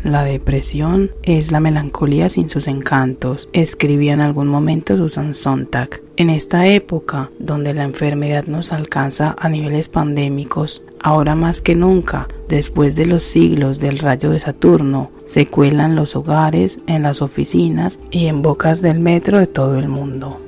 La depresión es la melancolía sin sus encantos, escribía en algún momento Susan Sontag. En esta época, donde la enfermedad nos alcanza a niveles pandémicos, ahora más que nunca, después de los siglos del rayo de Saturno, se cuela en los hogares, en las oficinas y en bocas del metro de todo el mundo.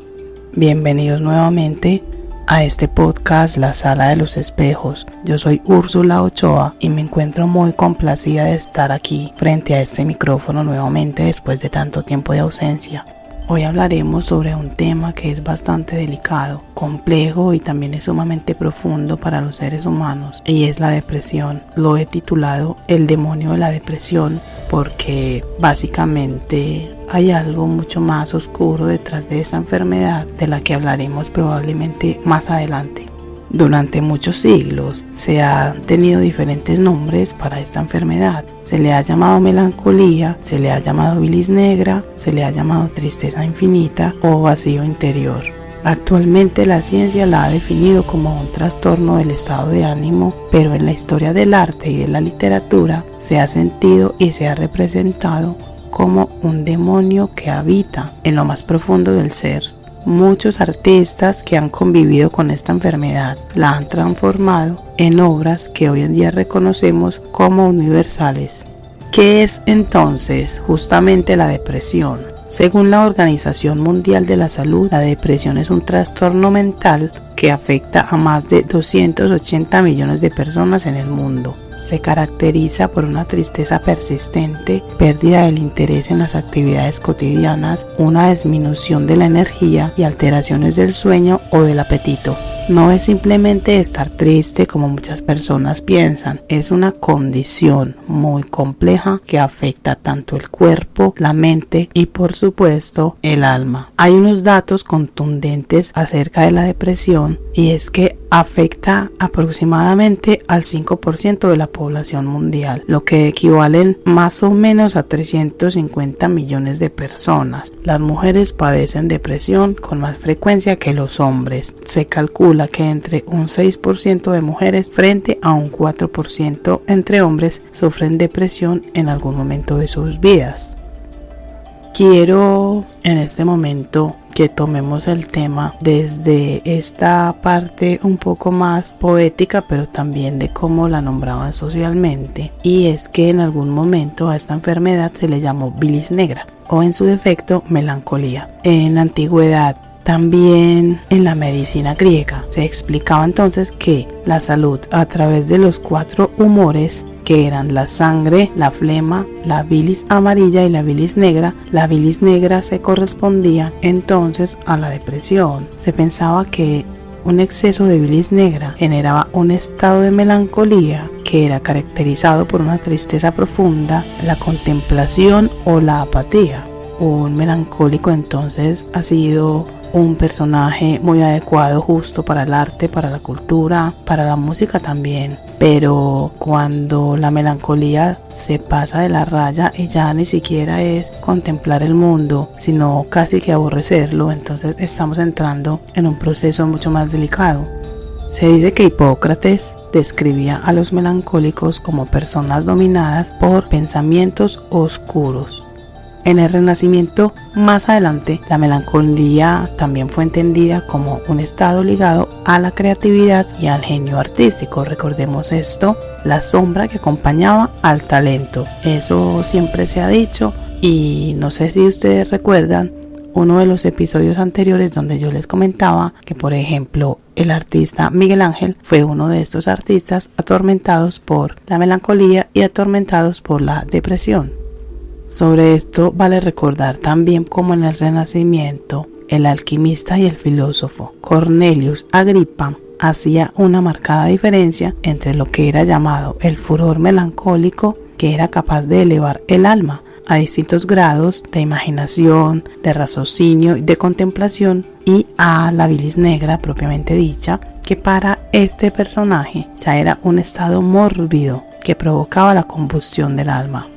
Bienvenidos nuevamente a este podcast La Sala de los Espejos. Yo soy Úrsula Ochoa y me encuentro muy complacida de estar aquí frente a este micrófono nuevamente después de tanto tiempo de ausencia. Hoy hablaremos sobre un tema que es bastante delicado, complejo y también es sumamente profundo para los seres humanos, y es la depresión. Lo he titulado El demonio de la depresión porque básicamente hay algo mucho más oscuro detrás de esta enfermedad de la que hablaremos probablemente más adelante. Durante muchos siglos se han tenido diferentes nombres para esta enfermedad. Se le ha llamado melancolía, se le ha llamado bilis negra, se le ha llamado tristeza infinita o vacío interior. Actualmente la ciencia la ha definido como un trastorno del estado de ánimo, pero en la historia del arte y de la literatura se ha sentido y se ha representado como un demonio que habita en lo más profundo del ser. Muchos artistas que han convivido con esta enfermedad la han transformado en obras que hoy en día reconocemos como universales. ¿Qué es entonces justamente la depresión? Según la Organización Mundial de la Salud, la depresión es un trastorno mental que afecta a más de 280 millones de personas en el mundo. Se caracteriza por una tristeza persistente, pérdida del interés en las actividades cotidianas, una disminución de la energía y alteraciones del sueño o del apetito. No es simplemente estar triste como muchas personas piensan, es una condición muy compleja que afecta tanto el cuerpo, la mente y por supuesto el alma. Hay unos datos contundentes acerca de la depresión y es que afecta aproximadamente al 5% de la población mundial, lo que equivalen más o menos a 350 millones de personas. Las mujeres padecen depresión con más frecuencia que los hombres. Se calcula que entre un 6% de mujeres frente a un 4% entre hombres sufren depresión en algún momento de sus vidas. Quiero en este momento que tomemos el tema desde esta parte un poco más poética, pero también de cómo la nombraban socialmente, y es que en algún momento a esta enfermedad se le llamó bilis negra o en su defecto melancolía. En la antigüedad, también en la medicina griega, se explicaba entonces que la salud a través de los 4 humores, que eran la sangre, la flema, la bilis amarilla y la bilis negra se correspondía entonces a la depresión. Se pensaba que un exceso de bilis negra generaba un estado de melancolía que era caracterizado por una tristeza profunda, la contemplación o la apatía. Un melancólico entonces ha sido un personaje muy adecuado justo para el arte, para la cultura, para la música también. Pero cuando la melancolía se pasa de la raya y ya ni siquiera es contemplar el mundo, sino casi que aborrecerlo, entonces estamos entrando en un proceso mucho más delicado. Se dice que Hipócrates describía a los melancólicos como personas dominadas por pensamientos oscuros. En el Renacimiento, más adelante, la melancolía también fue entendida como un estado ligado a la creatividad y al genio artístico. Recordemos esto, la sombra que acompañaba al talento. Eso siempre se ha dicho y no sé si ustedes recuerdan uno de los episodios anteriores donde yo les comentaba que, por ejemplo, el artista Miguel Ángel fue uno de estos artistas atormentados por la melancolía y atormentados por la depresión. Sobre esto vale recordar también como en el Renacimiento, el alquimista y el filósofo Cornelius Agripa hacía una marcada diferencia entre lo que era llamado el furor melancólico, que era capaz de elevar el alma a distintos grados de imaginación, de raciocinio y de contemplación, y a la bilis negra propiamente dicha, que para este personaje ya era un estado mórbido que provocaba la combustión del alma.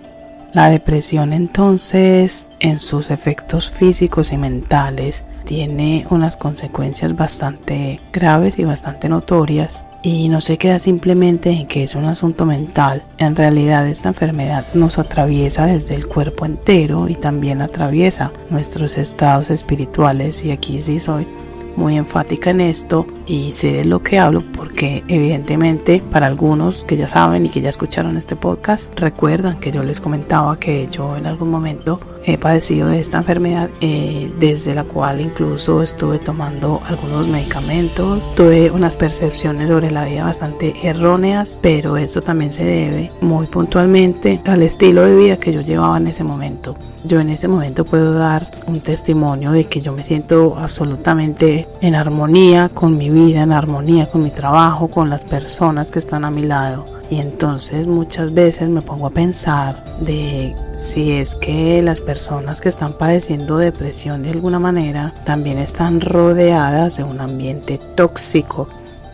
La depresión entonces, en sus efectos físicos y mentales, tiene unas consecuencias bastante graves y bastante notorias, y no se queda simplemente en que es un asunto mental. En realidad esta enfermedad nos atraviesa desde el cuerpo entero y también atraviesa nuestros estados espirituales, y aquí sí soy muy enfática en esto y sé de lo que hablo porque evidentemente para algunos que ya saben y que ya escucharon este podcast recuerdan que yo les comentaba que yo en algún momento he padecido de esta enfermedad, desde la cual incluso estuve tomando algunos medicamentos, tuve unas percepciones sobre la vida bastante erróneas, pero esto también se debe muy puntualmente al estilo de vida que yo llevaba en ese momento. Yo en ese momento puedo dar un testimonio de que yo me siento absolutamente en armonía con mi vida, en armonía con mi trabajo, con las personas que están a mi lado. Y entonces muchas veces me pongo a pensar de si es que las personas que están padeciendo depresión de alguna manera también están rodeadas de un ambiente tóxico,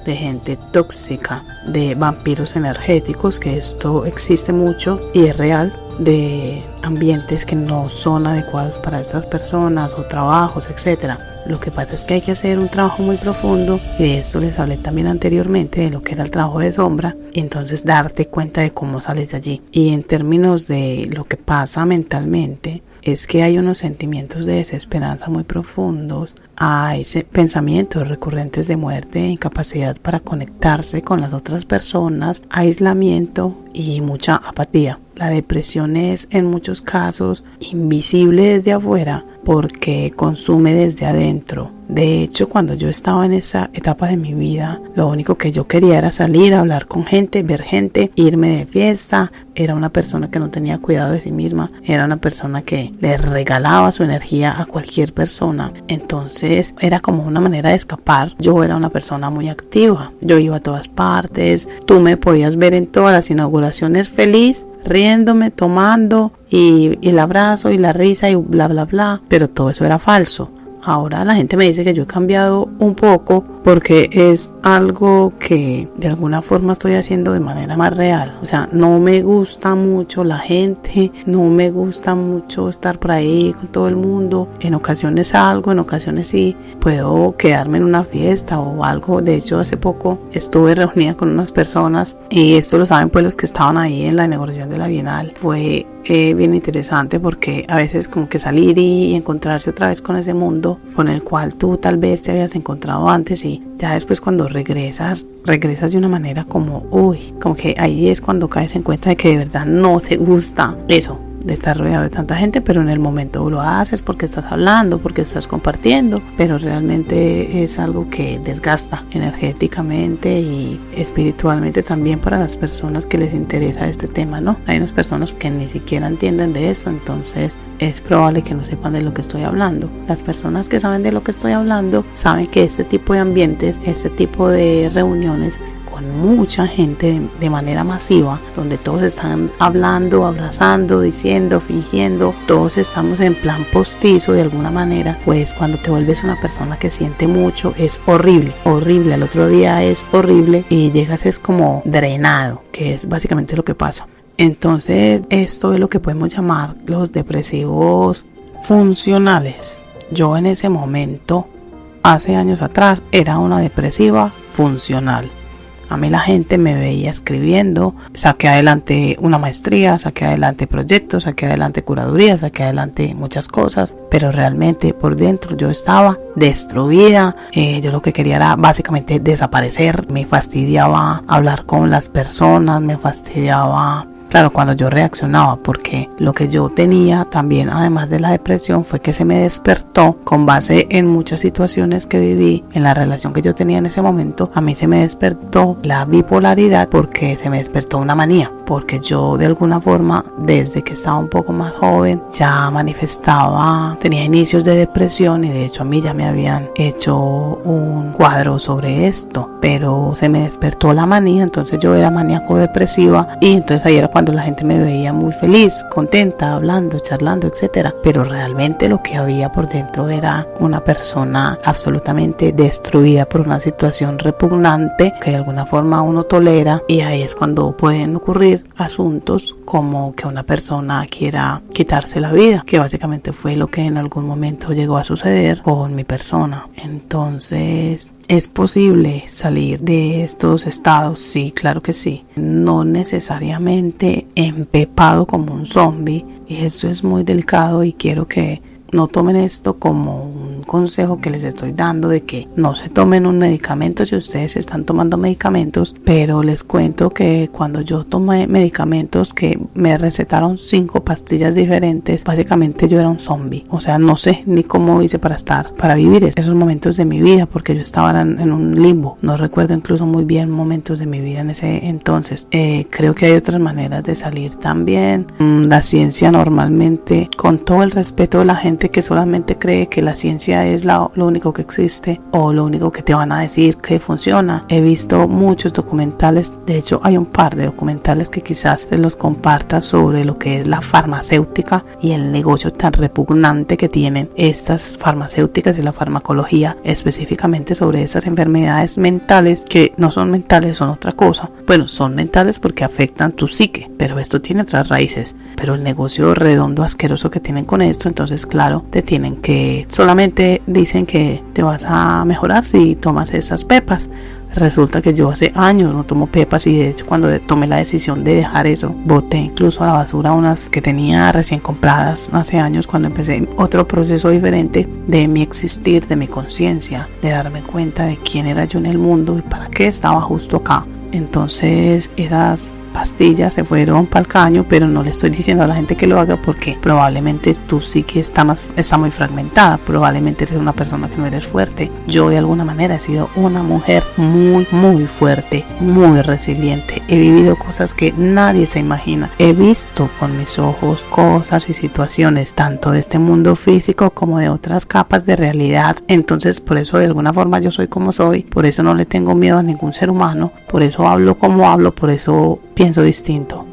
de gente tóxica, de vampiros energéticos, que esto existe mucho y es real, de ambientes que no son adecuados para estas personas o trabajos, etcétera. Lo que pasa es que hay que hacer un trabajo muy profundo, y de esto les hablé también anteriormente, de lo que era el trabajo de sombra, y entonces darte cuenta de cómo sales de allí. Y en términos de lo que pasa mentalmente, es que hay unos sentimientos de desesperanza muy profundos, hay pensamientos recurrentes de muerte, incapacidad para conectarse con las otras personas, aislamiento y mucha apatía. La depresión es en muchos casos invisible desde afuera porque consume desde adentro. De hecho, cuando yo estaba en esa etapa de mi vida, lo único que yo quería era salir a hablar con gente, ver gente, irme de fiesta. Era una persona que no tenía cuidado de sí misma, era una persona que le regalaba su energía a cualquier persona. Entonces era como una manera de escapar. Yo era una persona muy activa, yo iba a todas partes, tú me podías ver en todas las inauguraciones feliz, riéndome, tomando, y el abrazo y la risa y bla bla bla, pero todo eso era falso. Ahora la gente me dice que yo he cambiado un poco porque es algo que de alguna forma estoy haciendo de manera más real. O sea, no me gusta mucho la gente, no me gusta mucho estar por ahí con todo el mundo. En ocasiones salgo, en ocasiones sí, puedo quedarme en una fiesta o algo. De hecho, hace poco estuve reunida con unas personas, y esto lo saben pues los que estaban ahí en la inauguración de la Bienal. Fue bien interesante porque a veces como que salir y encontrarse otra vez con ese mundo con el cual tú tal vez te habías encontrado antes, y ya después cuando regresas de una manera como como que ahí es cuando caes en cuenta de que de verdad no te gusta eso de estar rodeado de tanta gente, pero en el momento lo haces porque estás hablando, porque estás compartiendo, pero realmente es algo que desgasta energéticamente y espiritualmente también para las personas que les interesa este tema, ¿no? Hay unas personas que ni siquiera entienden de eso, entonces es probable que no sepan de lo que estoy hablando. Las personas que saben de lo que estoy hablando saben que este tipo de ambientes, este tipo de reuniones con mucha gente de manera masiva, donde todos están hablando, abrazando, diciendo, fingiendo, todos estamos en plan postizo de alguna manera, pues cuando te vuelves una persona que siente mucho es horrible, horrible, al otro día es horrible y llegas es como drenado, que es básicamente lo que pasa. Entonces esto es lo que podemos llamar los depresivos funcionales. Yo en ese momento, hace años atrás, era una depresiva funcional. A mí la gente me veía escribiendo, saqué adelante una maestría, saqué adelante proyectos, saqué adelante curaduría, saqué adelante muchas cosas, pero realmente por dentro yo estaba destruida. Yo lo que quería era básicamente desaparecer. Me fastidiaba hablar con las personas, me fastidiaba, claro, cuando yo reaccionaba, porque lo que yo tenía también, además de la depresión, fue que se me despertó con base en muchas situaciones que viví en la relación que yo tenía en ese momento. A mí se me despertó la bipolaridad porque se me despertó una manía, porque yo de alguna forma desde que estaba un poco más joven ya manifestaba, tenía inicios de depresión, y de hecho a mí ya me habían hecho un cuadro sobre esto, pero se me despertó la manía, entonces yo era maníaco depresiva, y entonces ahí era cuando la gente me veía muy feliz, contenta, hablando, charlando, etcétera, pero realmente lo que había por dentro era una persona absolutamente destruida por una situación repugnante que de alguna forma uno tolera, y ahí es cuando pueden ocurrir asuntos como que una persona quiera quitarse la vida, que básicamente fue lo que en algún momento llegó a suceder con mi persona. Entonces ¿Es posible salir de estos estados? Sí, claro que sí. No necesariamente empepado como un zombie. Y esto es muy delicado y quiero que no tomen esto como un consejo que les estoy dando de que no se tomen un medicamento si ustedes están tomando medicamentos, pero les cuento que cuando yo tomé medicamentos que me recetaron 5 pastillas diferentes, básicamente yo era un zombie. O sea, no sé ni cómo hice para vivir esos momentos de mi vida, porque yo estaba en un limbo. No recuerdo incluso muy bien momentos de mi vida en ese entonces. Creo que hay otras maneras de salir también. La ciencia normalmente, con todo el respeto de la gente que solamente cree que la ciencia es lo único que existe o lo único que te van a decir que funciona. He visto muchos documentales, de hecho hay un par de documentales que quizás te los comparta sobre lo que es la farmacéutica y el negocio tan repugnante que tienen estas farmacéuticas y la farmacología, específicamente sobre esas enfermedades mentales que no son mentales, son otra cosa. Bueno, son mentales porque afectan tu psique, pero esto tiene otras raíces. Pero el negocio redondo asqueroso que tienen con esto, entonces claro, te tienen que, solamente dicen que te vas a mejorar si tomas esas pepas. Resulta que yo hace años no tomo pepas y de hecho cuando tomé la decisión de dejar eso, boté incluso a la basura unas que tenía recién compradas hace años cuando empecé otro proceso diferente de mi existir, de mi conciencia, de darme cuenta de quién era yo en el mundo y para qué estaba justo acá. Entonces esas pastillas se fueron para el caño, pero no le estoy diciendo a la gente que lo haga porque probablemente tu psique está muy fragmentada, probablemente eres una persona que no eres fuerte. Yo de alguna manera he sido una mujer muy fuerte, muy resiliente. He vivido cosas que nadie se imagina. He visto con mis ojos cosas y situaciones tanto de este mundo físico como de otras capas de realidad. Entonces por eso de alguna forma yo soy como soy, por eso no le tengo miedo a ningún ser humano, por eso hablo como hablo, por eso pienso distinto.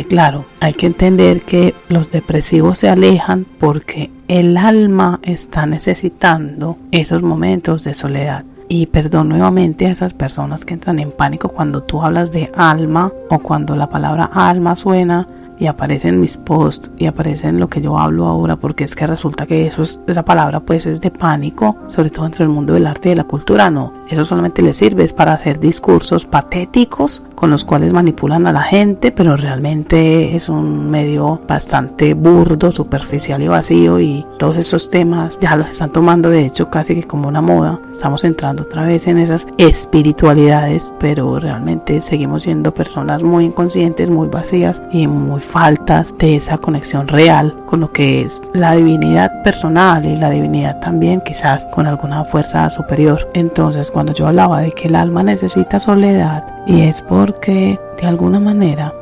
Claro, hay que entender que los depresivos se alejan porque el alma está necesitando esos momentos de soledad. Y perdón nuevamente a esas personas que entran en pánico cuando tú hablas de alma o cuando la palabra alma suena y aparece en mis posts y aparece en lo que yo hablo ahora, porque es que resulta que esa palabra pues es de pánico, sobre todo entre el mundo del arte y de la cultura. No, eso solamente les sirve para hacer discursos patéticos con los cuales manipulan a la gente, pero realmente es un medio bastante burdo, superficial y vacío, y todos esos temas ya los están tomando de hecho casi que como una moda. Estamos entrando otra vez en esas espiritualidades, pero realmente seguimos siendo personas muy inconscientes, muy vacías y muy faltas de esa conexión real con lo que es la divinidad personal y la divinidad también quizás con alguna fuerza superior. Entonces cuando yo hablaba de que el alma necesita soledad, y es porque de alguna manera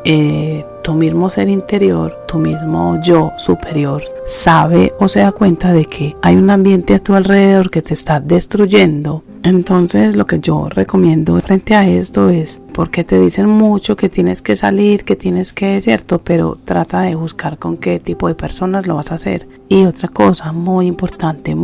tu mismo ser interior, tu mismo yo superior sabe o se da cuenta de que hay un ambiente a tu alrededor que te está destruyendo. Entonces lo que yo recomiendo frente a esto es, porque te dicen mucho que tienes que salir, que tienes que, cierto, pero trata de buscar con qué tipo de personas lo vas a hacer. Y otra cosa muy importante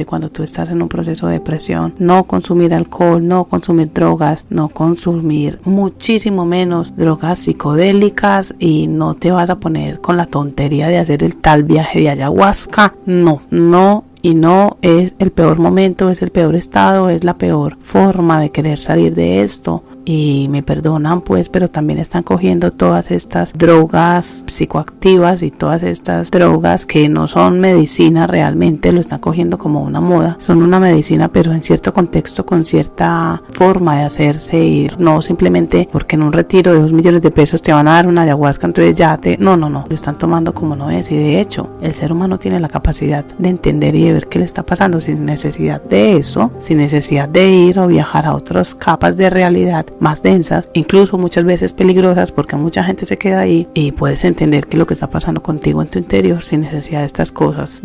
cuando tú estás en un proceso de depresión: no consumir alcohol, no consumir drogas, no consumir muchísimo menos drogas psicodélicas, y no te vas a poner con la tontería de hacer el tal viaje de ayahuasca. No, y no es el peor momento, es el peor estado, es la peor forma de querer salir de esto. Y me perdonan pues, pero también están cogiendo todas estas drogas psicoactivas y todas estas drogas que no son medicina realmente, lo están cogiendo como una moda. Son una medicina pero en cierto contexto, con cierta forma de hacerse, y no simplemente porque en un retiro de 2 millones de pesos te van a dar una ayahuasca, entonces ya no, lo están tomando como no es. Y de hecho el ser humano tiene la capacidad de entender y de ver qué le está pasando sin necesidad de eso, sin necesidad de ir o viajar a otras capas de realidad más densas, incluso muchas veces peligrosas, porque mucha gente se queda ahí, y puedes entender qué es lo que está pasando contigo en tu interior sin necesidad de estas cosas.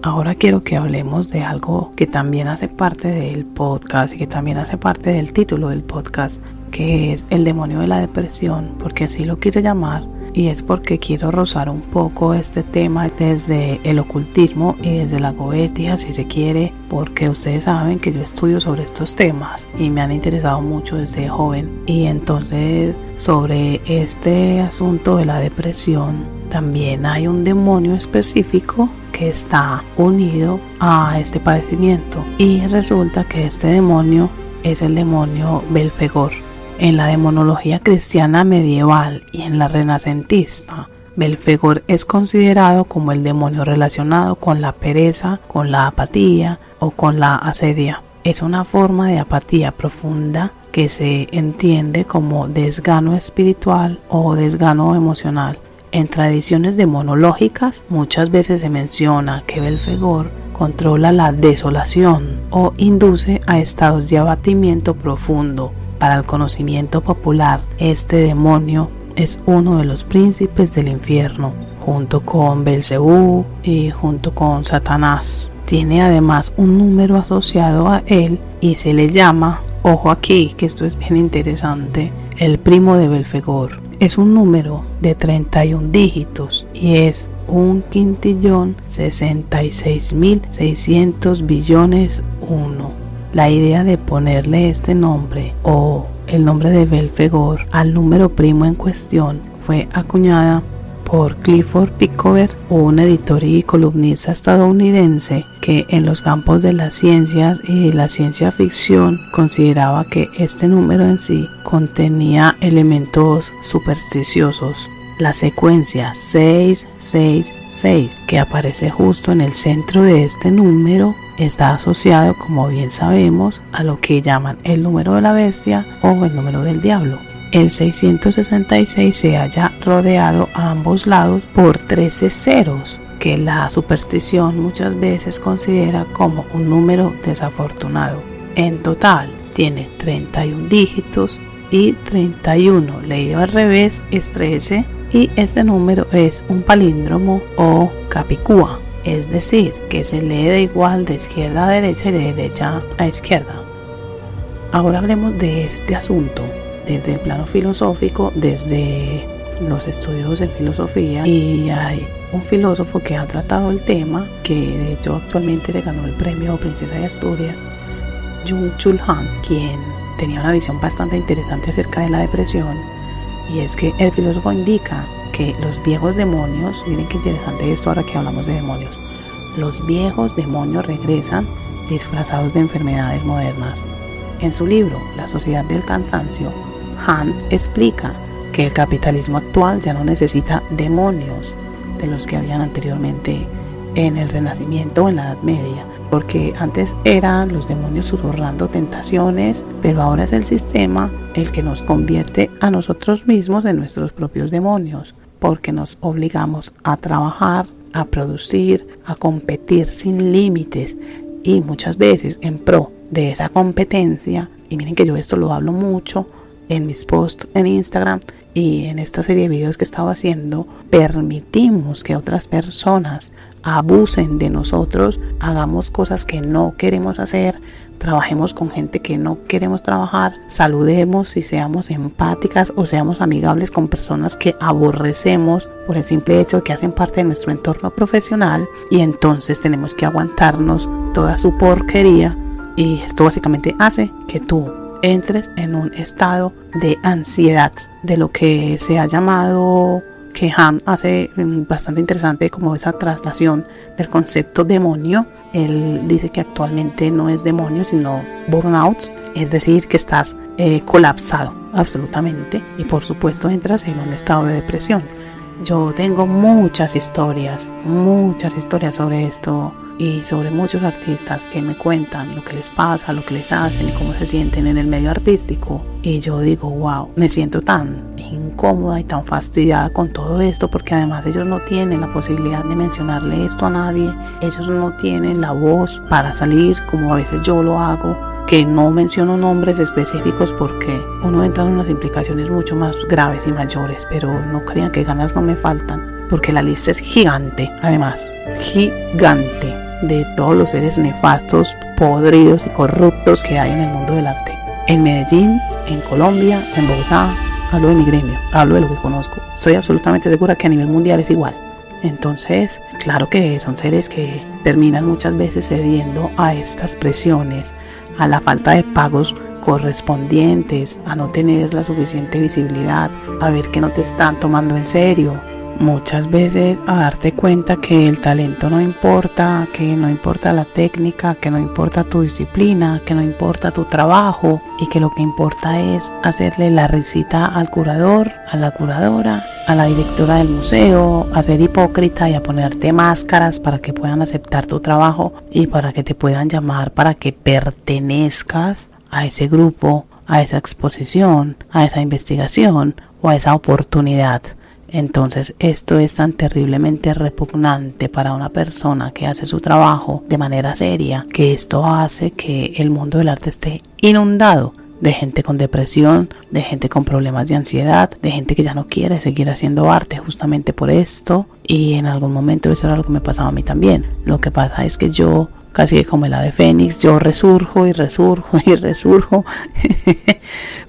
Ahora quiero que hablemos de algo que también hace parte del podcast y que también hace parte del título del podcast, que es el demonio de la depresión, porque así lo quise llamar. Y es porque quiero rozar un poco este tema desde el ocultismo y desde la goetia, si se quiere, porque ustedes saben que yo estudio sobre estos temas y me han interesado mucho desde joven. Y entonces sobre este asunto de la depresión, también hay un demonio específico que está unido a este padecimiento, y resulta que este demonio es el demonio Belfegor. En la demonología cristiana medieval y en la renacentista, Belfegor es considerado como el demonio relacionado con la pereza, con la apatía o con la asedia. Es una forma de apatía profunda que se entiende como desgano espiritual o desgano emocional. En tradiciones demonológicas muchas veces se menciona que Belfegor controla la desolación o induce a estados de abatimiento profundo. Para el conocimiento popular, este demonio es uno de los príncipes del infierno, junto con Belcebú y junto con Satanás. Tiene además un número asociado a él y se le llama, ojo aquí que esto es bien interesante, el primo de Belfegor. Es un número de 31 dígitos y es 1.066.600 billones 1. La idea de ponerle este nombre o el nombre de Belfegor al número primo en cuestión fue acuñada por Clifford Pickover, un editor y columnista estadounidense que en los campos de las ciencias y la ciencia ficción consideraba que este número en sí contenía elementos supersticiosos. La secuencia 666 que aparece justo en el centro de este número está asociado, como bien sabemos, a lo que llaman el número de la bestia o el número del diablo. El 666 se halla rodeado a ambos lados por 13 ceros, que la superstición muchas veces considera como un número desafortunado. En total tiene 31 dígitos y 31 leído al revés es 13, y este número es un palíndromo o capicúa, es decir, que se lee de igual de izquierda a derecha y de derecha a izquierda. Ahora hablemos de este asunto desde el plano filosófico, desde los estudios en filosofía, y hay un filósofo que ha tratado el tema, que de hecho actualmente le ganó el premio Princesa de Asturias, Byung-Chul Han, quien tenía una visión bastante interesante acerca de la depresión, y es que el filósofo indica que los viejos demonios, miren qué interesante esto ahora que hablamos de demonios, los viejos demonios regresan disfrazados de enfermedades modernas. En su libro La Sociedad del Cansancio, Han explica que el capitalismo actual ya no necesita demonios de los que habían anteriormente en el Renacimiento o en la Edad Media, porque antes eran los demonios susurrando tentaciones, pero ahora es el sistema el que nos convierte a nosotros mismos en nuestros propios demonios, porque nos obligamos a trabajar, a producir, a competir sin límites, y muchas veces en pro de esa competencia. Y miren que yo esto lo hablo mucho en mis posts en Instagram y en esta serie de videos que estaba haciendo. Permitimos que otras personas abusen de nosotros, hagamos cosas que no queremos hacer, trabajemos con gente que no queremos trabajar, saludemos y seamos empáticas o seamos amigables con personas que aborrecemos por el simple hecho de que hacen parte de nuestro entorno profesional, y entonces tenemos que aguantarnos toda su porquería, y esto básicamente hace que tú entres en un estado de ansiedad, de lo que se ha llamado, que Han hace bastante interesante como esa traslación del concepto demonio. Él dice que actualmente no es demonio sino burnout, es decir, que estás colapsado absolutamente, y por supuesto entras en un estado de depresión. Yo tengo muchas historias sobre esto y sobre muchos artistas que me cuentan lo que les pasa, lo que les hacen y cómo se sienten en el medio artístico, y yo digo wow, me siento tan incómoda y tan fastidiada con todo esto, porque además ellos no tienen la posibilidad de mencionarle esto a nadie, ellos no tienen la voz para salir como a veces yo lo hago, que no menciono nombres específicos porque uno entra en unas implicaciones mucho más graves y mayores, pero no crean que ganas no me faltan, porque la lista es gigante, además gigante, de todos los seres nefastos, podridos y corruptos que hay en el mundo del arte. En Medellín, en Colombia, en Bogotá, hablo de mi gremio, hablo de lo que conozco. Estoy absolutamente segura que a nivel mundial es igual. Entonces, claro que son seres que terminan muchas veces cediendo a estas presiones, a la falta de pagos correspondientes, a no tener la suficiente visibilidad, a ver que no te están tomando en serio. muchas veces a darte cuenta que el talento no importa, que no importa la técnica, que no importa tu disciplina, que no importa tu trabajo y que lo que importa es hacerle la risita al curador, a la curadora, a la directora del museo, a ser hipócrita y a ponerte máscaras para que puedan aceptar tu trabajo y para que te puedan llamar para que pertenezcas a ese grupo, a esa exposición, a esa investigación o a esa oportunidad. Entonces esto es tan terriblemente repugnante para una persona que hace su trabajo de manera seria, que esto hace que el mundo del arte esté inundado de gente con depresión, de gente con problemas de ansiedad, de gente que ya no quiere seguir haciendo arte justamente por esto. Y en algún momento eso era lo que me pasaba a mí también. Lo que pasa es que yo, casi que como el ave fénix, yo resurjo y resurjo y resurjo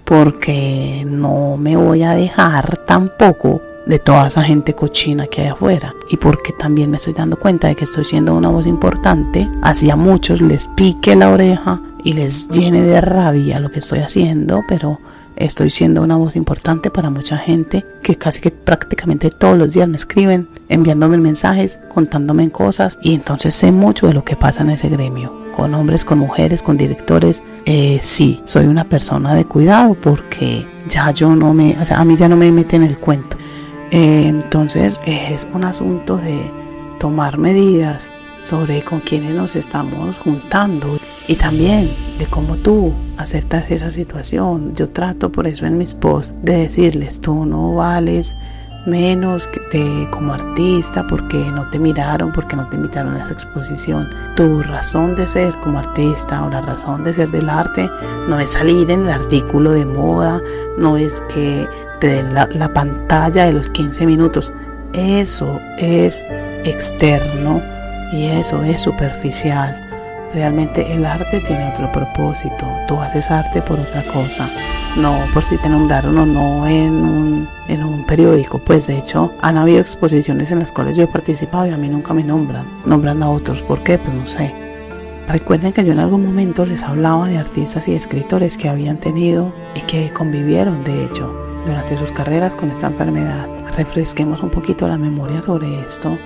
porque no me voy a dejar tampoco de toda esa gente cochina que hay afuera, y porque también me estoy dando cuenta de que estoy siendo una voz importante, así a muchos les pique la oreja y les llene de rabia lo que estoy haciendo, pero estoy siendo una voz importante para mucha gente que casi que prácticamente todos los días me escriben, enviándome mensajes, contándome cosas, y entonces sé mucho de lo que pasa en ese gremio, con hombres, con mujeres, con directores. Sí, soy una persona de cuidado porque ya yo no me, o sea, a mí ya no me meten en el cuento. Entonces es un asunto de tomar medidas sobre con quiénes nos estamos juntando y también de cómo tú aceptas esa situación. Yo trato por eso en mis posts de decirles: tú no vales menos como artista porque no te miraron, porque no te invitaron a esa exposición. Tu razón de ser como artista o la razón de ser del arte no es salir en el artículo de moda, no es que te den la pantalla de los 15 minutos. Eso es externo y eso es superficial. Realmente el arte tiene otro propósito. Tú haces arte por otra cosa, no por si te nombraron o no en un periódico. Pues de hecho han habido exposiciones en las cuales yo he participado y a mí nunca me nombran a otros. ¿Por qué? Pues no sé. Recuerden que yo en algún momento les hablaba de artistas y escritores que habían tenido y que convivieron de hecho durante sus carreras con esta enfermedad. Refresquemos un poquito la memoria sobre esto.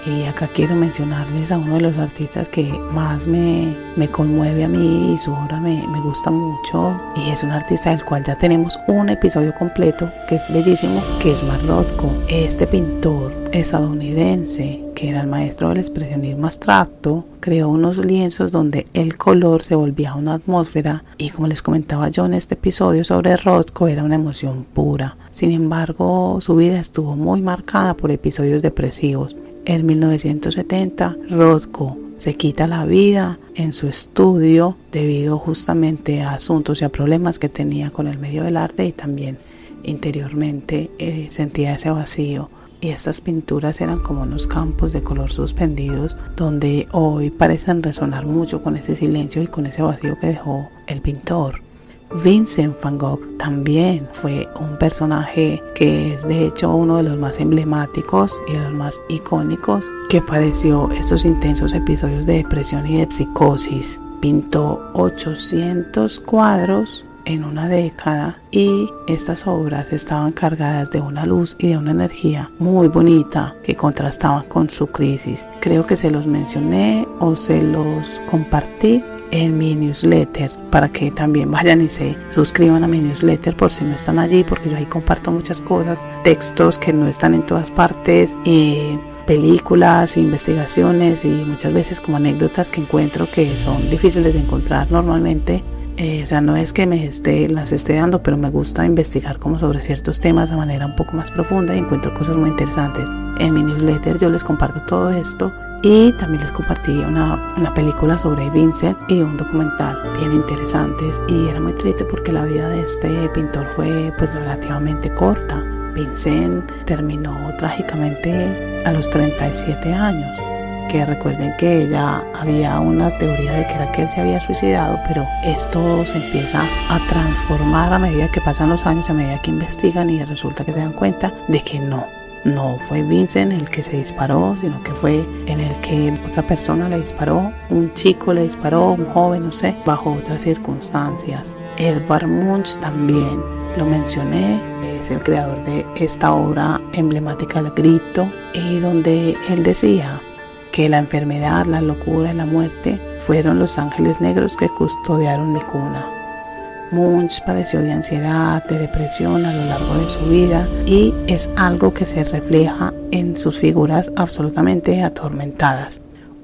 Y acá quiero mencionarles a uno de los artistas que más me conmueve a mí y su obra me gusta mucho, y es un artista del cual ya tenemos un episodio completo que es bellísimo, que es Mark Rothko. Este pintor estadounidense, que era el maestro del expresionismo abstracto, creó unos lienzos donde el color se volvía una atmósfera, y como les comentaba yo en este episodio sobre Rothko, era una emoción pura. Sin embargo, su vida estuvo muy marcada por episodios depresivos. En 1970, Rothko se quita la vida en su estudio debido justamente a asuntos y a problemas que tenía con el medio del arte, y también interiormente sentía ese vacío. Y estas pinturas eran como unos campos de color suspendidos donde hoy parecen resonar mucho con ese silencio y con ese vacío que dejó el pintor. Vincent van Gogh también fue un personaje que es de hecho uno de los más emblemáticos y de los más icónicos, que padeció estos intensos episodios de depresión y de psicosis. Pintó 800 cuadros en una década, y estas obras estaban cargadas de una luz y de una energía muy bonita que contrastaban con su crisis. Creo que se los mencioné o se los compartí en mi newsletter, para que también vayan y se suscriban a mi newsletter por si no están allí, porque yo ahí comparto muchas cosas, textos que no están en todas partes, películas, investigaciones y muchas veces como anécdotas que encuentro que son difíciles de encontrar normalmente. O sea, no es que las esté dando, pero me gusta investigar como sobre ciertos temas de manera un poco más profunda y encuentro cosas muy interesantes. En mi newsletter yo les comparto todo esto, y también les compartí una película sobre Vincent y un documental bien interesantes, y era muy triste porque la vida de este pintor fue pues relativamente corta. Vincent terminó trágicamente a los 37 años, que recuerden que ya había una teoría de que era que él se había suicidado, pero esto se empieza a transformar a medida que pasan los años, a medida que investigan, y resulta que se dan cuenta de que no fue Vincent el que se disparó, sino que fue en el que otra persona le disparó, un chico le disparó, un joven, no sé, bajo otras circunstancias. Edvard Munch también lo mencioné, es el creador de esta obra emblemática El Grito, y donde él decía que la enfermedad, la locura y la muerte fueron los ángeles negros que custodiaron mi cuna. Munch padeció de ansiedad, de depresión a lo largo de su vida, y es algo que se refleja en sus figuras absolutamente atormentadas.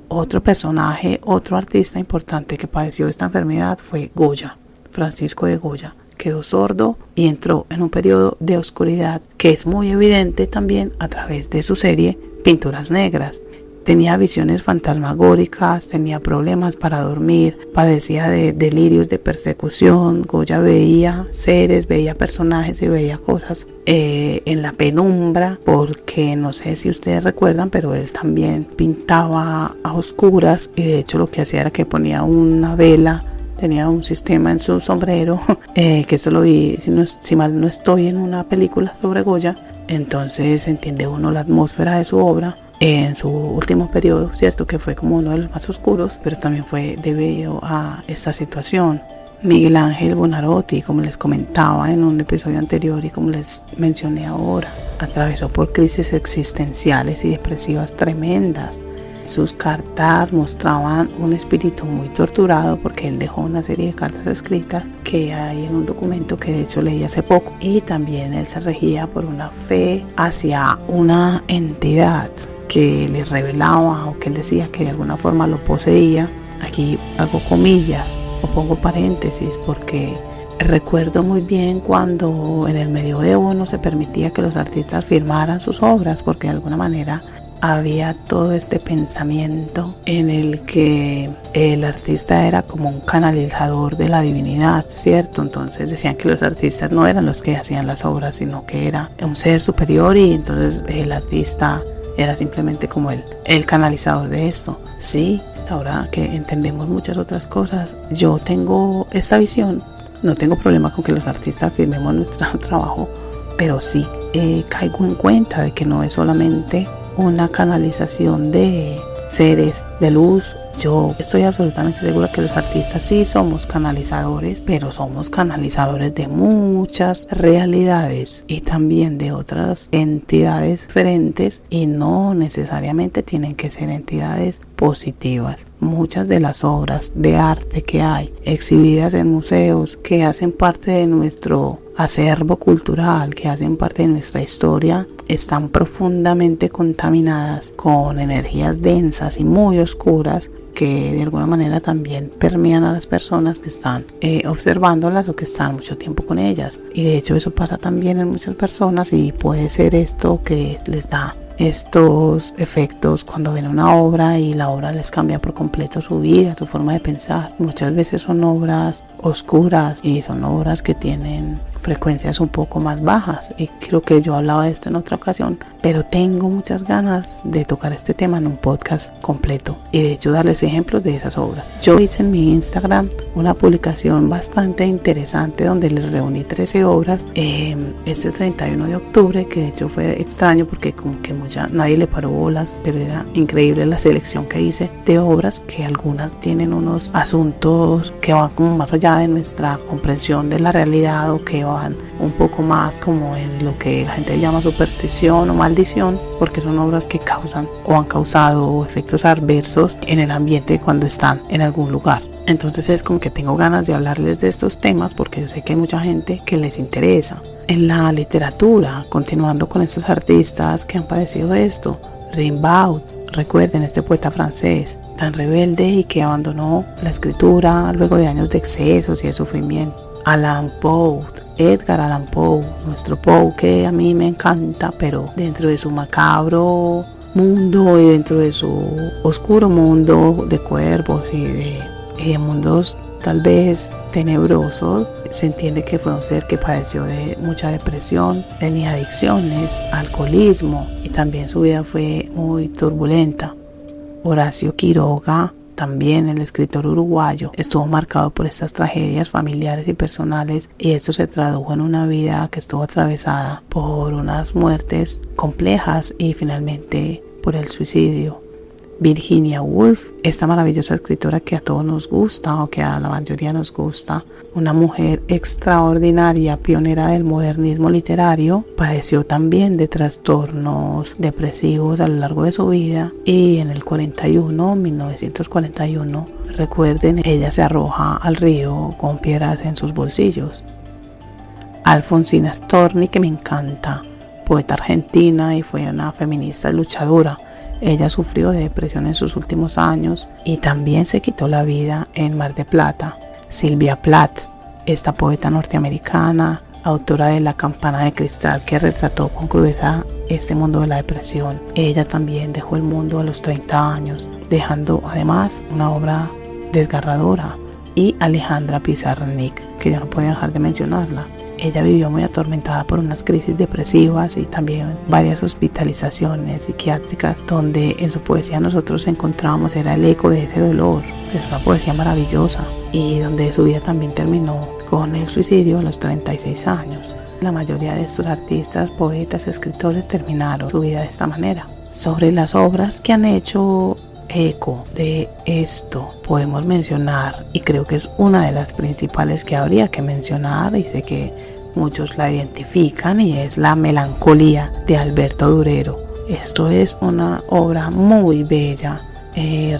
Otro personaje, otro artista importante que padeció esta enfermedad fue Goya, Francisco de Goya. Quedó sordo y entró en un periodo de oscuridad que es muy evidente también a través de su serie Pinturas Negras. Tenía visiones fantasmagóricas, tenía problemas para dormir, padecía de delirios de persecución. Goya veía seres, veía personajes y veía cosas en la penumbra, porque no sé si ustedes recuerdan, pero él también pintaba a oscuras, y de hecho lo que hacía era que ponía una vela, tenía un sistema en su sombrero, que eso lo vi, si mal no estoy, en una película sobre Goya. Entonces entiende uno la atmósfera de su obra en su último periodo, cierto que fue como uno de los más oscuros, pero también fue debido a esta situación. Miguel Ángel Buonarroti, como les comentaba en un episodio anterior y como les mencioné ahora, atravesó por crisis existenciales y depresivas tremendas. Sus cartas mostraban un espíritu muy torturado, porque él dejó una serie de cartas escritas que hay en un documento que de hecho leí hace poco, y también él se regía por una fe hacia una entidad que le revelaba, o que él decía que de alguna forma lo poseía. Aquí hago comillas o pongo paréntesis, porque recuerdo muy bien cuando en el medioevo no se permitía que los artistas firmaran sus obras, porque de alguna manera había todo este pensamiento en el que el artista era como un canalizador de la divinidad, ¿cierto? Entonces decían que los artistas no eran los que hacían las obras, sino que era un ser superior, y entonces el artista era simplemente como el canalizador de esto. Sí, ahora que entendemos muchas otras cosas, yo tengo esta visión. No tengo problema con que los artistas firmemos nuestro trabajo, pero sí caigo en cuenta de que no es solamente una canalización de seres de luz. Yo estoy absolutamente segura que los artistas sí somos canalizadores, pero somos canalizadores de muchas realidades y también de otras entidades diferentes, y no necesariamente tienen que ser entidades positivas. Muchas de las obras de arte que hay exhibidas en museos, que hacen parte de nuestro acervo cultural, que hacen parte de nuestra historia, están profundamente contaminadas con energías densas y muy oscuras, que de alguna manera también permean a las personas que están observándolas o que están mucho tiempo con ellas. Y de hecho eso pasa también en muchas personas, y puede ser esto que les da estos efectos cuando ven una obra y la obra les cambia por completo su vida, su forma de pensar. Muchas veces son obras oscuras y son obras que tienen frecuencias un poco más bajas, y creo que yo hablaba de esto en otra ocasión, pero tengo muchas ganas de tocar este tema en un podcast completo y de hecho darles ejemplos de esas obras. Yo hice en mi Instagram una publicación bastante interesante donde les reuní 13 obras este 31 de octubre, que de hecho fue extraño porque como que nadie le paró bolas, pero era increíble la selección que hice de obras, que algunas tienen unos asuntos que van como más allá de nuestra comprensión de la realidad, o que van un poco más como en lo que la gente llama superstición o maldición, porque son obras que causan o han causado efectos adversos en el ambiente cuando están en algún lugar. Entonces es como que tengo ganas de hablarles de estos temas, porque yo sé que hay mucha gente que les interesa. En la literatura, continuando con estos artistas que han padecido esto, Rimbaud, recuerden, este poeta francés tan rebelde y que abandonó la escritura luego de años de excesos y de sufrimiento. Edgar Allan Poe, nuestro Poe, que a mí me encanta, pero dentro de su macabro mundo y dentro de su oscuro mundo de cuervos y de mundos tal vez tenebrosos, se entiende que fue un ser que padeció de mucha depresión, tenía adicciones, alcoholismo, y también su vida fue muy turbulenta. Horacio Quiroga, también el escritor uruguayo, estuvo marcado por estas tragedias familiares y personales, y esto se tradujo en una vida que estuvo atravesada por unas muertes complejas y finalmente por el suicidio. Virginia Woolf, esta maravillosa escritora que a todos nos gusta o que a la mayoría nos gusta, una mujer extraordinaria, pionera del modernismo literario, padeció también de trastornos depresivos a lo largo de su vida y en el 1941, recuerden, ella se arroja al río con piedras en sus bolsillos. Alfonsina Storni, que me encanta, poeta argentina y fue una feminista luchadora. Ella sufrió de depresión en sus últimos años y también se quitó la vida en Mar de Plata. Sylvia Plath, esta poeta norteamericana, autora de La campana de cristal, que retrató con crudeza este mundo de la depresión. Ella también dejó el mundo a los 30 años, dejando además una obra desgarradora. Y Alejandra Pizarnik, que yo no podía dejar de mencionarla. Ella vivió muy atormentada por unas crisis depresivas y también varias hospitalizaciones psiquiátricas, donde en su poesía nosotros encontrábamos era el eco de ese dolor. Es una poesía maravillosa y donde su vida también terminó con el suicidio a los 36 años. La mayoría de estos artistas, poetas, escritores terminaron su vida de esta manera. Sobre las obras que han hecho eco de esto podemos mencionar, y creo que es una de las principales que habría que mencionar, y sé que muchos la identifican, y es La melancolía de Alberto Durero. Esto es una obra muy bella.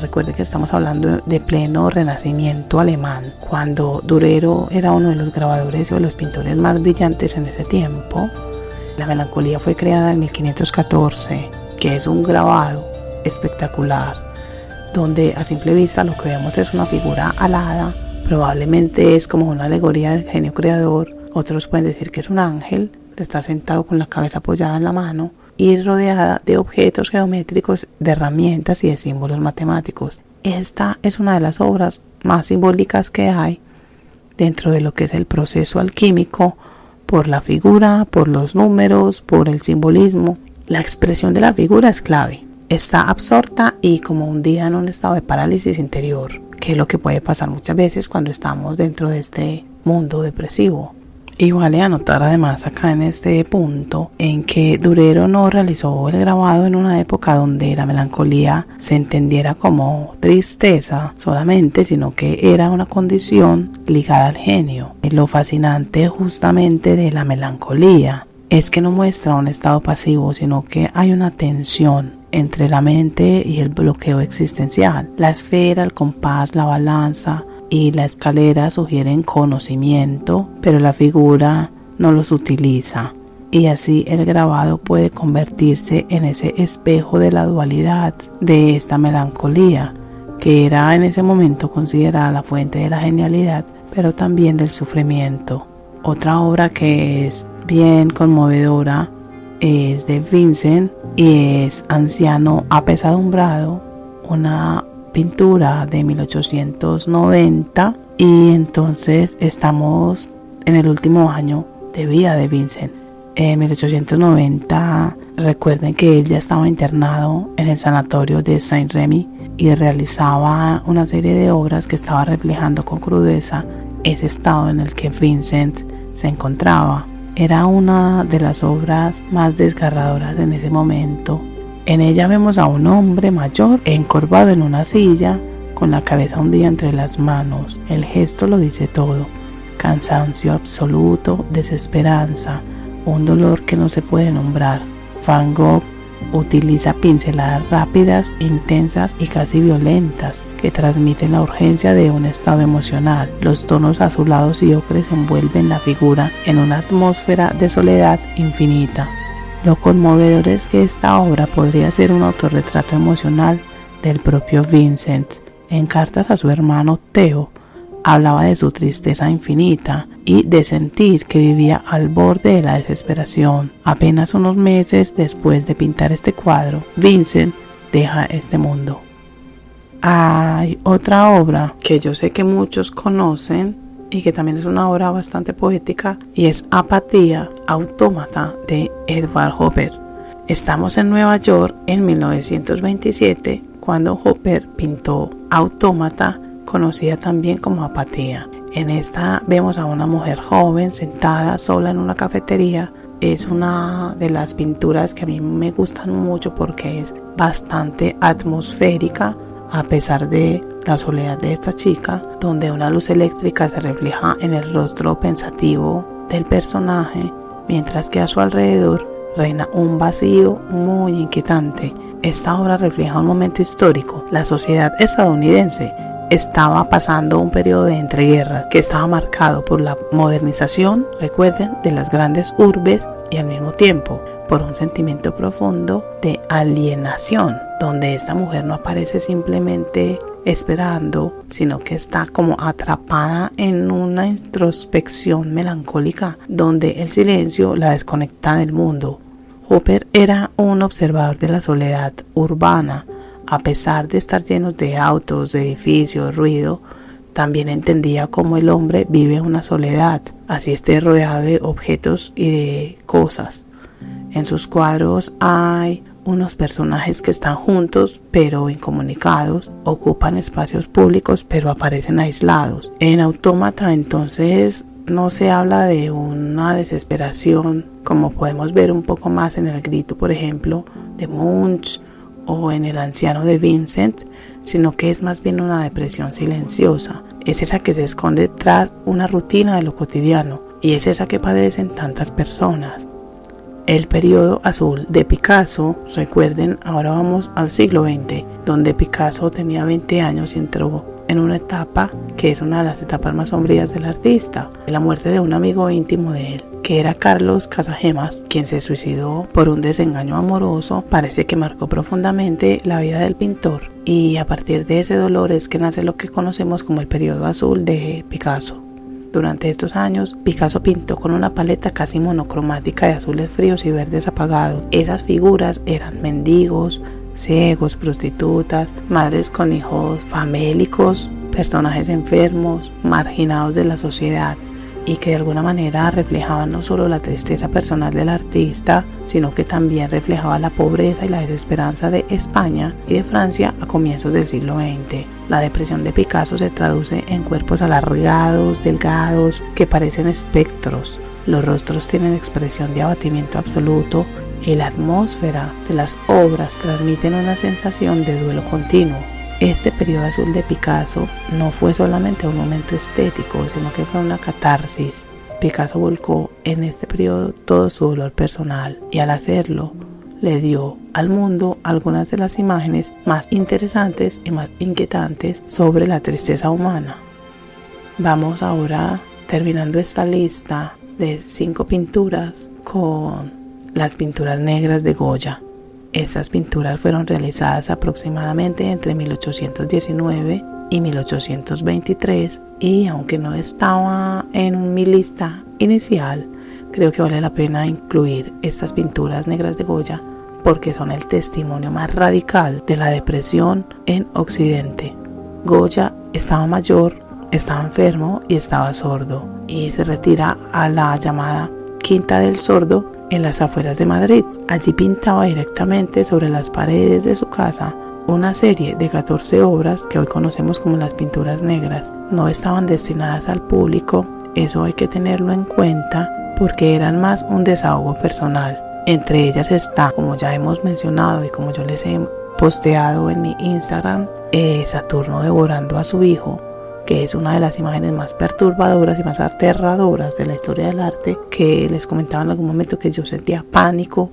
Recuerde que estamos hablando de pleno renacimiento alemán, cuando Durero era uno de los grabadores o de los pintores más brillantes en ese tiempo. La melancolía fue creada en 1514, que es un grabado espectacular, donde a simple vista lo que vemos es una figura alada, probablemente es como una alegoría del genio creador. Otros pueden decir que es un ángel, está sentado con la cabeza apoyada en la mano y rodeada de objetos geométricos, de herramientas y de símbolos matemáticos. Esta es una de las obras más simbólicas que hay dentro de lo que es el proceso alquímico, por la figura, por los números, por el simbolismo. La expresión de la figura es clave. Está absorta y como hundida en un estado de parálisis interior, que es lo que puede pasar muchas veces cuando estamos dentro de este mundo depresivo. Y vale anotar además acá en este punto en que Durero no realizó el grabado en una época donde la melancolía se entendiera como tristeza solamente, sino que era una condición ligada al genio. Lo fascinante justamente de la melancolía es que no muestra un estado pasivo, sino que hay una tensión entre la mente y el bloqueo existencial. La esfera, el compás, la balanza y la escalera sugieren conocimiento, pero la figura no los utiliza. Y así el grabado puede convertirse en ese espejo de la dualidad de esta melancolía, que era en ese momento considerada la fuente de la genialidad, pero también del sufrimiento. Otra obra que es bien conmovedora es de Vincent y es Anciano apesadumbrado, una pintura de 1890, y entonces estamos en el último año de vida de Vincent. En 1890, recuerden que él ya estaba internado en el sanatorio de Saint-Rémy y realizaba una serie de obras que estaba reflejando con crudeza ese estado en el que Vincent se encontraba. Era una de las obras más desgarradoras en ese momento. En ella vemos a un hombre mayor encorvado en una silla, con la cabeza hundida entre las manos. El gesto lo dice todo: cansancio absoluto, desesperanza, un dolor que no se puede nombrar. Van Gogh utiliza pinceladas rápidas, intensas y casi violentas que transmiten la urgencia de un estado emocional. Los tonos azulados y ocres envuelven la figura en una atmósfera de soledad infinita. Lo conmovedor es que esta obra podría ser un autorretrato emocional del propio Vincent. En cartas a su hermano Theo, hablaba de su tristeza infinita y de sentir que vivía al borde de la desesperación. Apenas unos meses después de pintar este cuadro, Vincent deja este mundo. Hay otra obra que yo sé que muchos conocen y que también es una obra bastante poética, y es Apatía, Autómata, de Edward Hopper. Estamos en Nueva York en 1927 cuando Hopper pintó Autómata, conocida también como Apatía. En esta vemos a una mujer joven sentada sola en una cafetería es una de las pinturas que a mí me gustan mucho porque es bastante atmosférica, a pesar de la soledad de esta chica, donde una luz eléctrica se refleja en el rostro pensativo del personaje, mientras que a su alrededor reina un vacío muy inquietante. Esta obra refleja un momento histórico. La sociedad estadounidense estaba pasando un periodo de entreguerras que estaba marcado por la modernización, recuerden, de las grandes urbes y al mismo tiempo por un sentimiento profundo de alienación, donde esta mujer no aparece simplemente esperando, sino que está como atrapada en una introspección melancólica donde el silencio la desconecta del mundo. Hopper era un observador de la soledad urbana. A pesar de estar llenos de autos, de edificios, ruido, también entendía cómo el hombre vive una soledad, así esté rodeado de objetos y de cosas. En sus cuadros hay unos personajes que están juntos pero incomunicados, ocupan espacios públicos pero aparecen aislados. En Autómata entonces no se habla de una desesperación como podemos ver un poco más en El Grito, por ejemplo, de Munch, o en El Anciano de Vincent, sino que es más bien una depresión silenciosa. Es esa que se esconde tras una rutina de lo cotidiano y es esa que padecen tantas personas. El periodo azul de Picasso, recuerden, ahora vamos al siglo XX, donde Picasso tenía 20 años y entró en una etapa que es una de las etapas más sombrías del artista, la muerte de un amigo íntimo de él, que era Carlos Casagemas, quien se suicidó por un desengaño amoroso. Parece que marcó profundamente la vida del pintor y a partir de ese dolor es que nace lo que conocemos como el periodo azul de Picasso. Durante estos años, Picasso pintó con una paleta casi monocromática de azules fríos y verdes apagados. Esas figuras eran mendigos, ciegos, prostitutas, madres con hijos famélicos, personajes enfermos, marginados de la sociedad, y que de alguna manera reflejaban no solo la tristeza personal del artista, sino que también reflejaba la pobreza y la desesperanza de España y de Francia a comienzos del siglo XX. La depresión de Picasso se traduce en cuerpos alargados, delgados, que parecen espectros. Los rostros tienen expresión de abatimiento absoluto y la atmósfera de las obras transmiten una sensación de duelo continuo. Este periodo azul de Picasso no fue solamente un momento estético, sino que fue una catarsis. Picasso volcó en este periodo todo su dolor personal y al hacerlo le dio al mundo algunas de las imágenes más interesantes y más inquietantes sobre la tristeza humana. Vamos ahora, terminando esta lista de 5 pinturas, con las pinturas negras de Goya. Estas pinturas fueron realizadas aproximadamente entre 1819 y 1823 y aunque no estaba en mi lista inicial, creo que vale la pena incluir estas pinturas negras de Goya porque son el testimonio más radical de la depresión en Occidente. Goya estaba mayor, estaba enfermo y estaba sordo y se retira a la llamada Quinta del Sordo en las afueras de Madrid. Allí pintaba directamente sobre las paredes de su casa una serie de 14 obras que hoy conocemos como las pinturas negras. No estaban destinadas al público, eso hay que tenerlo en cuenta porque eran más un desahogo personal. Entre ellas está, como ya hemos mencionado y como yo les he posteado en mi Instagram, Saturno devorando a su hijo, que es una de las imágenes más perturbadoras y más aterradoras de la historia del arte, que les comentaba en algún momento que yo sentía pánico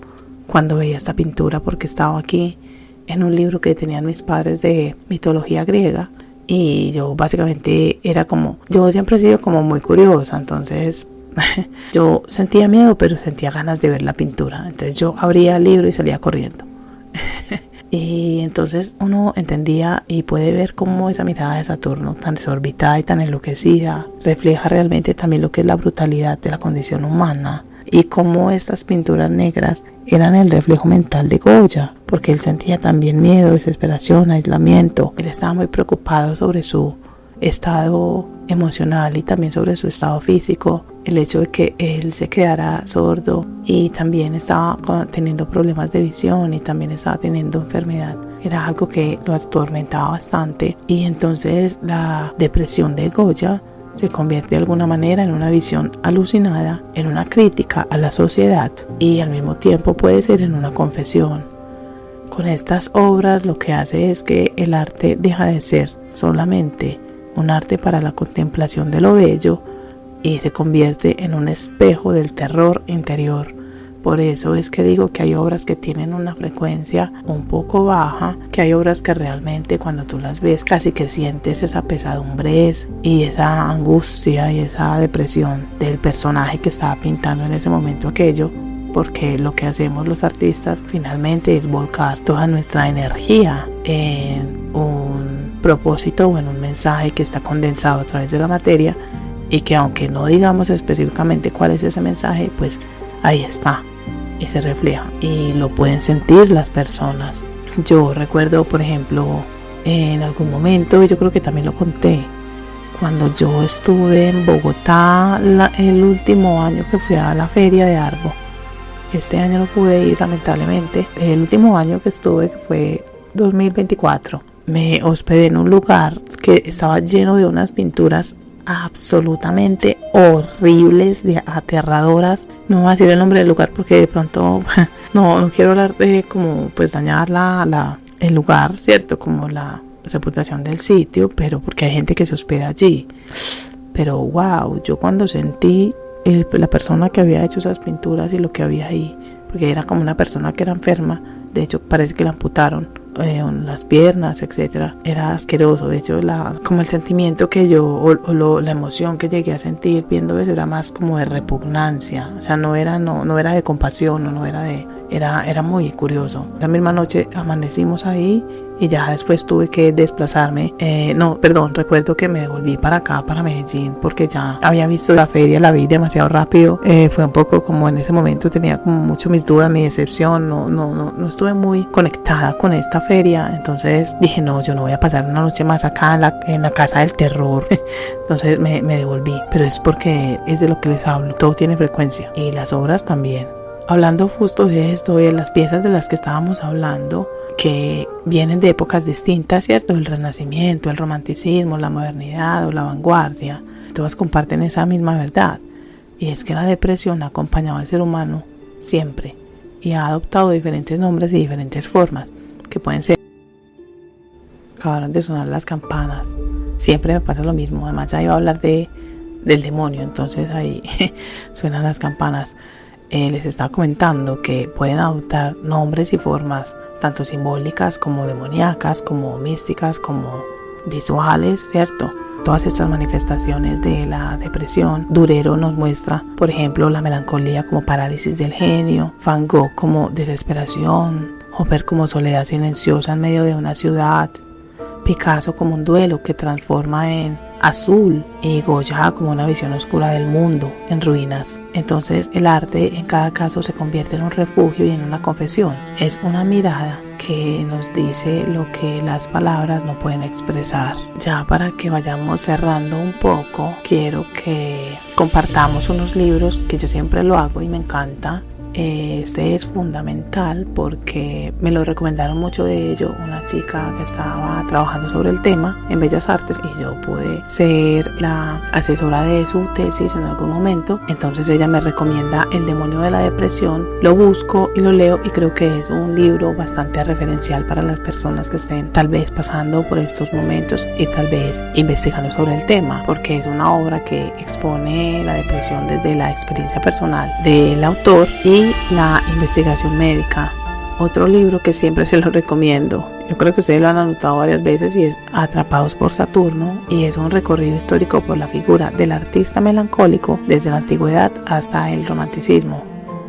cuando veía esta pintura porque estaba aquí en un libro que tenían mis padres de mitología griega y yo básicamente era como, yo siempre he sido como muy curiosa, entonces yo sentía miedo pero sentía ganas de ver la pintura, entonces yo abría el libro y salía corriendo. Y entonces uno entendía y puede ver cómo esa mirada de Saturno tan desorbitada y tan enloquecida refleja realmente también lo que es la brutalidad de la condición humana y cómo estas pinturas negras eran el reflejo mental de Goya, porque él sentía también miedo, desesperación, aislamiento. Él estaba muy preocupado sobre su estado emocional y también sobre su estado físico, el hecho de que él se quedara sordo y también estaba teniendo problemas de visión y también estaba teniendo enfermedad, era algo que lo atormentaba bastante y entonces la depresión de Goya se convierte de alguna manera en una visión alucinada, en una crítica a la sociedad y al mismo tiempo puede ser en una confesión. Con estas obras lo que hace es que el arte deja de ser solamente un arte para la contemplación de lo bello y se convierte en un espejo del terror interior. Por eso es que digo que hay obras que tienen una frecuencia un poco baja, que hay obras que realmente cuando tú las ves casi que sientes esa pesadumbre y esa angustia y esa depresión del personaje que estaba pintando en ese momento aquello, porque lo que hacemos los artistas finalmente es volcar toda nuestra energía en un propósito o en un mensaje que está condensado a través de la materia y que aunque no digamos específicamente cuál es ese mensaje, pues ahí está y se refleja y lo pueden sentir las personas. Yo recuerdo, por ejemplo, en algún momento, yo creo que también lo conté, cuando yo estuve en Bogotá el último año que fui a la feria de Arbo. Este año no pude ir lamentablemente. El último año que estuve, que fue 2024, me hospedé en un lugar que estaba lleno de unas pinturas absolutamente horribles, aterradoras. No voy a decir el nombre del lugar porque de pronto no quiero hablar de como pues dañar el lugar, cierto, como la reputación del sitio, pero porque hay gente que se hospeda allí. Pero wow, yo cuando sentí la persona que había hecho esas pinturas y lo que había ahí, porque era como una persona que era enferma, de hecho parece que la amputaron las piernas, etcétera. Era asqueroso. De hecho, como el sentimiento que yo la emoción que llegué a sentir viendo eso era más como de repugnancia. O sea, no era de compasión, era muy curioso. La misma noche amanecimos ahí y ya después tuve que desplazarme. Recuerdo que me devolví para acá, para Medellín, porque ya había visto la feria, la vi demasiado rápido. Fue un poco como en ese momento tenía como mucho mis dudas, mi decepción. No estuve muy conectada con esta feria. Entonces dije, no, yo no voy a pasar una noche más acá en la casa del terror. Entonces me devolví. Pero es porque es de lo que les hablo. Todo tiene frecuencia y las obras también. Hablando justo de esto, de las piezas de las que estábamos hablando, que vienen de épocas distintas, ¿cierto? El Renacimiento, el Romanticismo, la modernidad o la vanguardia, todas comparten esa misma verdad, y es que la depresión ha acompañado al ser humano siempre y ha adoptado diferentes nombres y diferentes formas, que pueden ser... Acabaron de sonar las campanas, siempre me pasa lo mismo, además ya iba a hablar del demonio, entonces ahí suenan las campanas. Les estaba comentando que pueden adoptar nombres y formas tanto simbólicas como demoníacas, como místicas, como visuales, ¿cierto? Todas estas manifestaciones de la depresión. Durero nos muestra, por ejemplo, la melancolía como parálisis del genio, Van Gogh como desesperación, Hopper como soledad silenciosa en medio de una ciudad, Picasso como un duelo que transforma en azul y Goya como una visión oscura del mundo en ruinas. Entonces el arte en cada caso se convierte en un refugio y en una confesión. Es una mirada que nos dice lo que las palabras no pueden expresar. Ya para que vayamos cerrando un poco, quiero que compartamos unos libros que yo siempre lo hago y me encanta. Este es fundamental porque me lo recomendaron mucho de ello una chica que estaba trabajando sobre el tema en Bellas Artes y yo pude ser la asesora de su tesis en algún momento. Entonces ella me recomienda El demonio de la depresión, lo busco y lo leo y creo que es un libro bastante referencial para las personas que estén tal vez pasando por estos momentos y tal vez investigando sobre el tema, porque es una obra que expone la depresión desde la experiencia personal del autor y la investigación médica. Otro libro que siempre se lo recomiendo, yo creo que ustedes lo han anotado varias veces, y es Atrapados por Saturno, y es un recorrido histórico por la figura del artista melancólico desde la antigüedad hasta el romanticismo.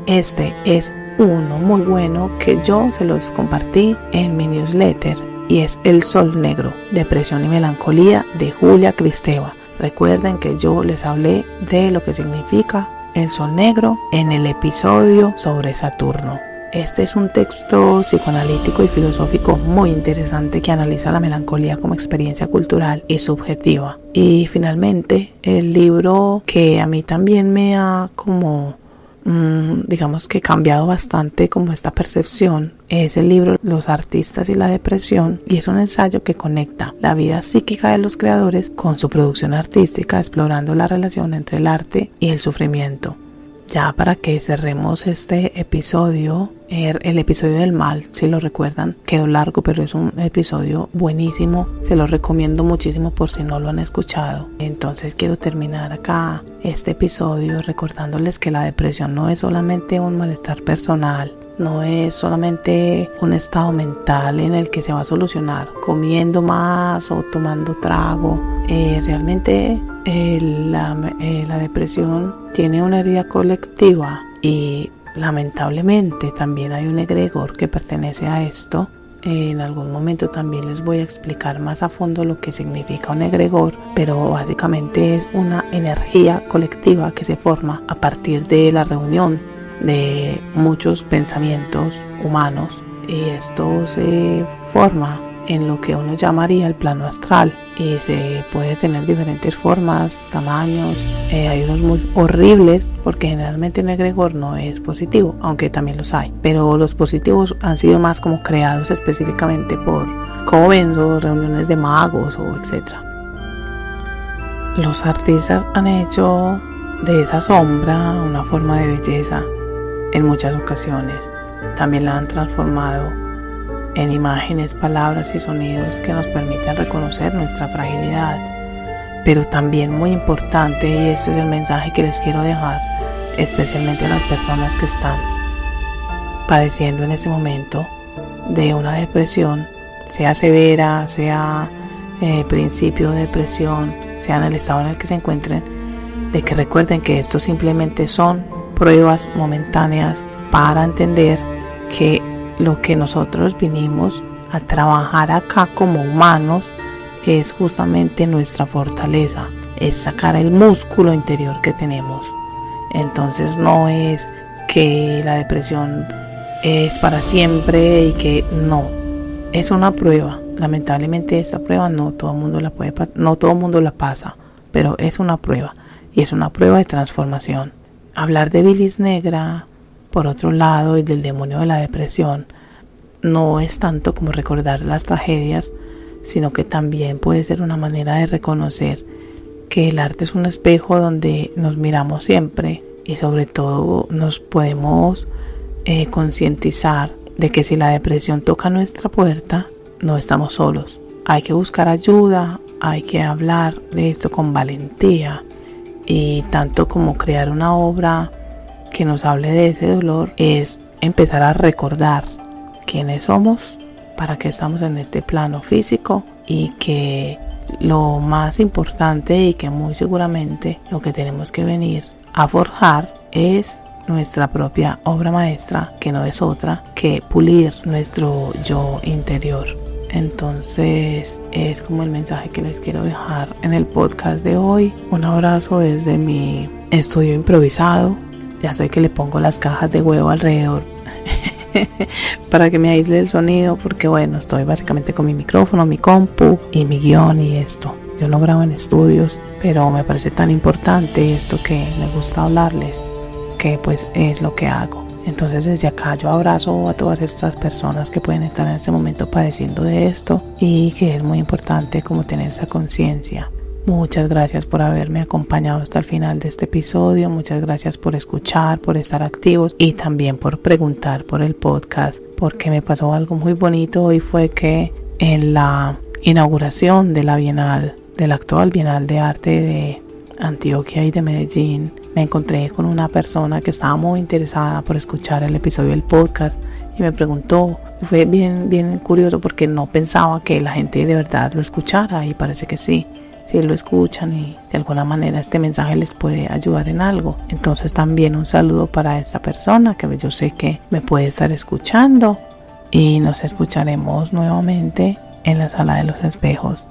Este es uno muy bueno que yo se los compartí en mi newsletter y es El Sol Negro, Depresión y Melancolía, de Julia Kristeva. Recuerden que yo les hablé de lo que significa el sol negro en el episodio sobre Saturno. Este es un texto psicoanalítico y filosófico muy interesante que analiza la melancolía como experiencia cultural y subjetiva. Y finalmente, el libro que a mí también me ha como digamos que he cambiado bastante como esta percepción, es el libro Los artistas y la depresión, y es un ensayo que conecta la vida psíquica de los creadores con su producción artística, explorando la relación entre el arte y el sufrimiento. Ya para que cerremos este episodio, el episodio del mal, si lo recuerdan, quedó largo, pero es un episodio buenísimo. Se lo recomiendo muchísimo por si no lo han escuchado. Entonces quiero terminar acá este episodio recordándoles que la depresión no es solamente un malestar personal, no es solamente un estado mental en el que se va a solucionar comiendo más o tomando trago. Realmente la depresión tiene una herida colectiva y lamentablemente también hay un egregor que pertenece a esto. En algún momento también les voy a explicar más a fondo lo que significa un egregor, pero básicamente es una energía colectiva que se forma a partir de la reunión de muchos pensamientos humanos, y esto se forma en lo que uno llamaría el plano astral, y se puede tener diferentes formas, tamaños. Hay unos muy horribles porque generalmente un egregor no es positivo, aunque también los hay, pero los positivos han sido más como creados específicamente por covens o reuniones de magos o etcétera. Los artistas han hecho de esa sombra una forma de belleza en muchas ocasiones. También la han transformado en imágenes, palabras y sonidos que nos permiten reconocer nuestra fragilidad. Pero también muy importante, y este es el mensaje que les quiero dejar, especialmente a las personas que están padeciendo en este momento de una depresión, sea severa, sea principio de depresión, sea en el estado en el que se encuentren, de que recuerden que esto simplemente son pruebas momentáneas para entender que lo que nosotros vinimos a trabajar acá como humanos es justamente nuestra fortaleza, es sacar el músculo interior que tenemos. Entonces no es que la depresión es para siempre y que no, es una prueba. Lamentablemente esta prueba no todo el mundo la pasa, pero es una prueba, y es una prueba de transformación. Hablar de bilis negra, por otro lado, y del demonio de la depresión, no es tanto como recordar las tragedias, sino que también puede ser una manera de reconocer que el arte es un espejo donde nos miramos siempre, y sobre todo nos podemos concientizar de que si la depresión toca nuestra puerta, no estamos solos. Hay que buscar ayuda, hay que hablar de esto con valentía, y tanto como crear una obra que nos hable de ese dolor es empezar a recordar quiénes somos, para qué estamos en este plano físico, y que lo más importante, y que muy seguramente lo que tenemos que venir a forjar, es nuestra propia obra maestra, que no es otra que pulir nuestro yo interior. Entonces es como el mensaje que les quiero dejar en el podcast de hoy. Un abrazo desde mi estudio improvisado. Ya sé que le pongo las cajas de huevo alrededor para que me aísle el sonido, porque bueno, estoy básicamente con mi micrófono, mi compu y mi guión y esto. Yo no grabo en estudios, pero me parece tan importante esto que me gusta hablarles, que pues es lo que hago. Entonces desde acá yo abrazo a todas estas personas que pueden estar en este momento padeciendo de esto, y que es muy importante como tener esa conciencia. Muchas gracias por haberme acompañado hasta el final de este episodio. Muchas gracias por escuchar, por estar activos, y también por preguntar por el podcast, porque me pasó algo muy bonito hoy. Fue que en la inauguración de la Bienal, de la actual Bienal de Arte de Antioquia y de Medellín, me encontré con una persona que estaba muy interesada por escuchar el episodio del podcast, y me preguntó. Fue bien curioso, porque no pensaba que la gente de verdad lo escuchara, y parece que sí lo escuchan, y de alguna manera este mensaje les puede ayudar en algo. Entonces también un saludo para esta persona que yo sé que me puede estar escuchando, y nos escucharemos nuevamente en la Sala de los Espejos.